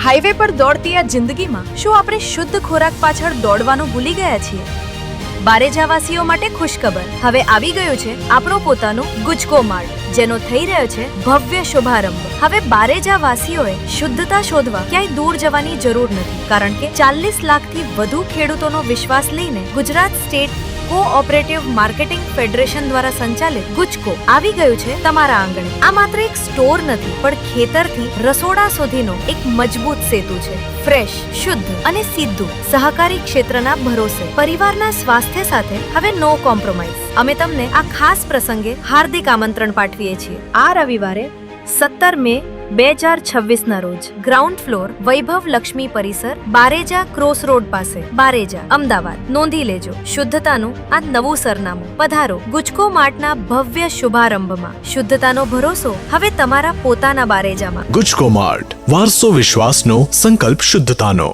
Highway પર દોડતી આ જિંદગીમાં શું આપણે શુદ્ધ ખોરાક પાછળ દોડવાનું ભૂલી ગયા છીએ? બારેજાવાસીઓ માટે ખુશખબર, હવે આવી ગયું છે આપણું પોતાનું ગુજકો માર્ટ, જેનો થઈ રહ્યો છે ભવ્ય શુભારંભ. હવે બારેજાવાસીઓએ શુદ્ધતા શોધવા ક્યાંય દૂર જવાની જરૂર નથી, કારણ કે 40 લાખથી વધુ ખેડૂતોનો વિશ્વાસ લઈને Gujarat state cooperative marketing federation દ્વારા સંચાલિત ગુજકો આવી ગયું છે તમારા આંગણે. આ માત્ર એક સ્ટોર નથી, પણ ખેતરથી રસોડા સુધીનો એક મજબૂત સેતુ છે. ફ્રેશ, શુદ્ધ અને સીધું સહકારી ક્ષેત્રના ભરોસે, પરિવારના સ્વાસ્થ્ય સાથે હવે નો કોમ્પ્રોમાઇઝ. અમે તમને આ ખાસ પ્રસંગે હાર્દિક આમંત્રણ પાઠવીએ છીએ. આ રવિવારે 17 મે 2026 ના રોજ ગ્રાઉન્ડ ફ્લોર વૈભવ લક્ષ્મી પરિસર, બારેજા ક્રોસ રોડ પાસે, બારેજા, અમદાવાદ. નોંધી લેજો શુદ્ધતાનું આ નવું સરનામું. પધારો ગુજકો માર્ટના ભવ્ય શુભારંભમાં. શુદ્ધતાનો ભરોસો હવે તમારા પોતાના બારેજામાં. ગુજકો માર્ટ, વારસો વિશ્વાસનો, સંકલ્પ શુદ્ધતાનો.